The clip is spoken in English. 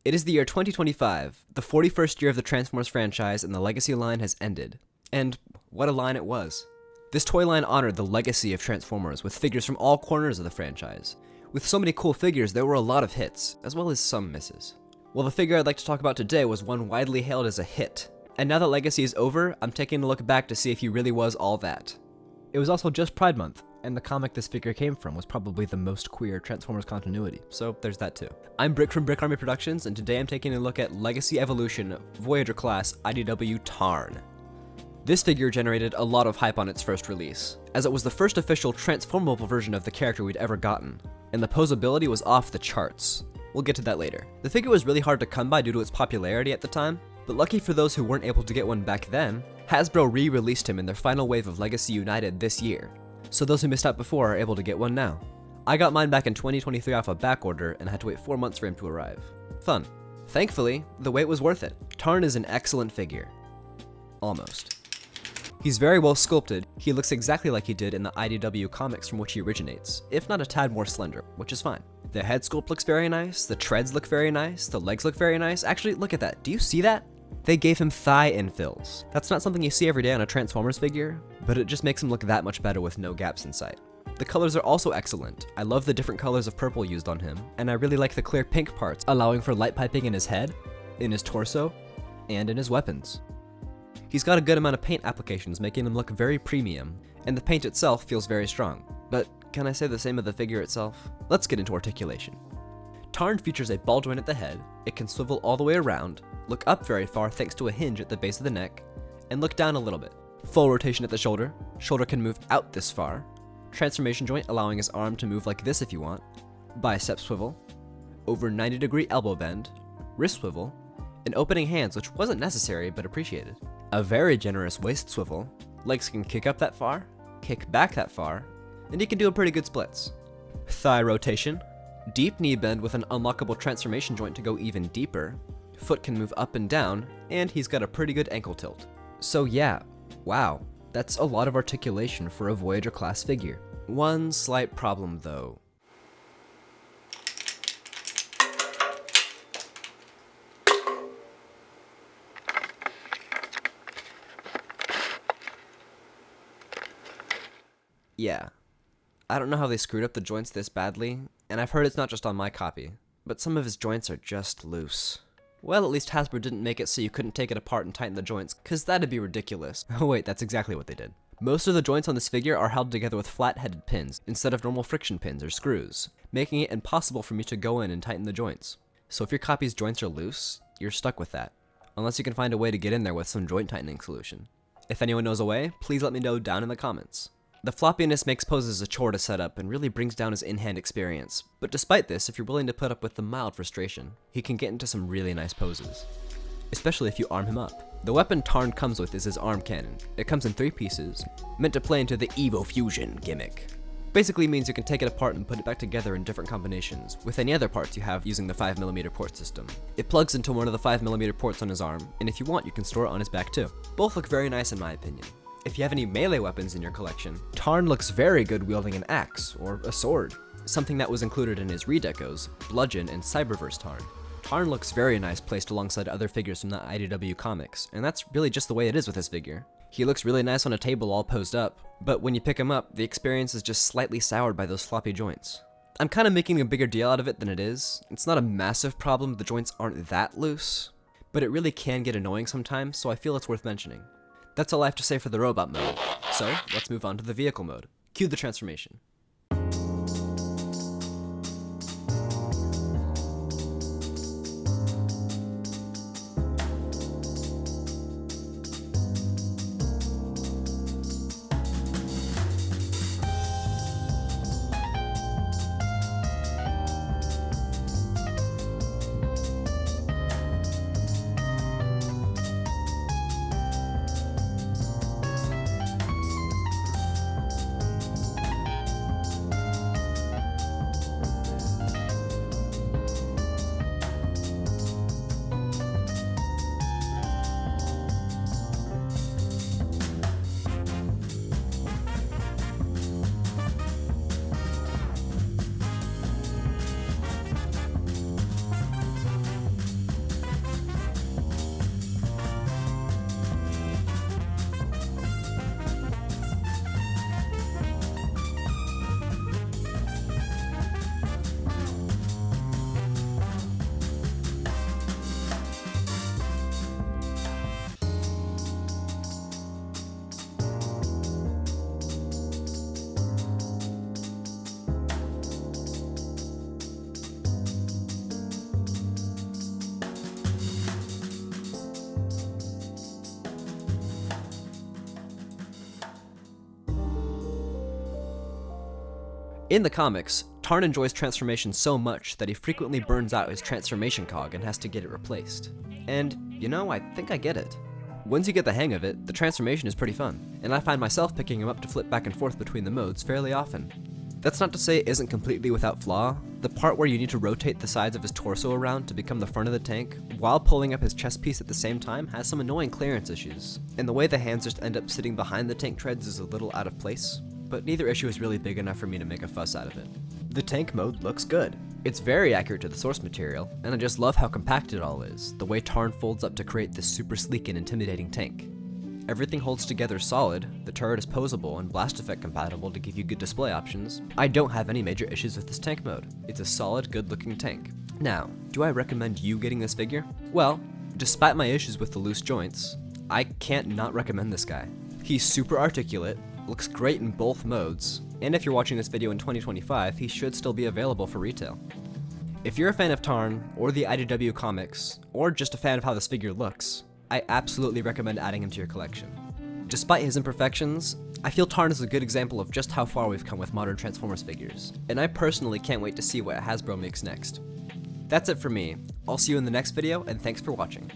It is the year 2025, the 41st year of the Transformers franchise, and the Legacy line has ended. And what a line it was. This toy line honored the legacy of Transformers with figures from all corners of the franchise. With so many cool figures, there were a lot of hits, as well as some misses. Well, the figure I'd like to talk about today was one widely hailed as a hit. And now that Legacy is over, I'm taking a look back to see if he really was all that. It was also just Pride Month, and the comic this figure came from was probably the most queer Transformers continuity, so there's that too. I'm Brick from Brick Army Productions, and today I'm taking a look at Legacy Evolution Voyager Class IDW Tarn. This figure generated a lot of hype on its first release, as it was the first official transformable version of the character we'd ever gotten, and the posability was off the charts. We'll get to that later. The figure was really hard to come by due to its popularity at the time, but lucky for those who weren't able to get one back then, Hasbro re-released him in their final wave of Legacy United this year, so those who missed out before are able to get one now. I got mine back in 2023 off a back order and had to wait 4 months for him to arrive. Fun. Thankfully, the wait was worth it. Tarn is an excellent figure. Almost. He's very well sculpted. He looks exactly like he did in the IDW comics from which he originates, if not a tad more slender, which is fine. The head sculpt looks very nice, the treads look very nice, the legs look very nice. Actually, look at that. Do you see that? They gave him thigh infills. That's not something you see every day on a Transformers figure, but it just makes him look that much better with no gaps in sight. The colors are also excellent. I love the different colors of purple used on him, and I really like the clear pink parts, allowing for light piping in his head, in his torso, and in his weapons. He's got a good amount of paint applications, making him look very premium, and the paint itself feels very strong. But can I say the same of the figure itself? Let's get into articulation. Tarn features a ball joint at the head, it can swivel all the way around, look up very far thanks to a hinge at the base of the neck, and look down a little bit. Full rotation at the shoulder can move out this far, transformation joint allowing his arm to move like this if you want, bicep swivel, over 90-degree elbow bend, wrist swivel, and opening hands, which wasn't necessary but appreciated. A very generous waist swivel, legs can kick up that far, kick back that far, and he can do a pretty good splits. Thigh rotation, deep knee bend with an unlockable transformation joint to go even deeper, foot can move up and down, and he's got a pretty good ankle tilt. So yeah, wow, that's a lot of articulation for a Voyager class figure. One slight problem though. Yeah, I don't know how they screwed up the joints this badly, and I've heard it's not just on my copy, but some of his joints are just loose. Well, at least Hasbro didn't make it so you couldn't take it apart and tighten the joints, cause that'd be ridiculous. Oh wait, that's exactly what they did. Most of the joints on this figure are held together with flat-headed pins, instead of normal friction pins or screws, making it impossible for me to go in and tighten the joints. So if your copy's joints are loose, you're stuck with that, unless you can find a way to get in there with some joint tightening solution. If anyone knows a way, please let me know down in the comments. The floppiness makes poses a chore to set up and really brings down his in-hand experience, but despite this, if you're willing to put up with the mild frustration, he can get into some really nice poses, especially if you arm him up. The weapon Tarn comes with is his arm cannon. It comes in 3 pieces, meant to play into the Evo Fusion gimmick. Basically means you can take it apart and put it back together in different combinations, with any other parts you have using the 5mm port system. It plugs into one of the 5mm ports on his arm, and if you want you can store it on his back too. Both look very nice in my opinion. If you have any melee weapons in your collection, Tarn looks very good wielding an axe or a sword, something that was included in his redecos, Bludgeon and Cyberverse Tarn. Tarn looks very nice placed alongside other figures from the IDW comics, and that's really just the way it is with this figure. He looks really nice on a table all posed up, but when you pick him up, the experience is just slightly soured by those floppy joints. I'm kind of making a bigger deal out of it than it is. It's not a massive problem, the joints aren't that loose, but it really can get annoying sometimes, so I feel it's worth mentioning. That's all I have to say for the robot mode, so let's move on to the vehicle mode. Cue the transformation. In the comics, Tarn enjoys transformation so much that he frequently burns out his transformation cog and has to get it replaced. And, you know, I think I get it. Once you get the hang of it, the transformation is pretty fun, and I find myself picking him up to flip back and forth between the modes fairly often. That's not to say it isn't completely without flaw. The part where you need to rotate the sides of his torso around to become the front of the tank, while pulling up his chest piece at the same time, has some annoying clearance issues, and the way the hands just end up sitting behind the tank treads is a little out of place, but neither issue is really big enough for me to make a fuss out of it. The tank mode looks good. It's very accurate to the source material, and I just love how compact it all is, the way Tarn folds up to create this super sleek and intimidating tank. Everything holds together solid, the turret is posable and blast effect compatible to give you good display options. I don't have any major issues with this tank mode. It's a solid, good looking tank. Now, do I recommend you getting this figure? Well, despite my issues with the loose joints, I can't not recommend this guy. He's super articulate, looks great in both modes, and if you're watching this video in 2025, he should still be available for retail. If you're a fan of Tarn, or the IDW comics, or just a fan of how this figure looks, I absolutely recommend adding him to your collection. Despite his imperfections, I feel Tarn is a good example of just how far we've come with modern Transformers figures, and I personally can't wait to see what Hasbro makes next. That's it for me. I'll see you in the next video, and thanks for watching.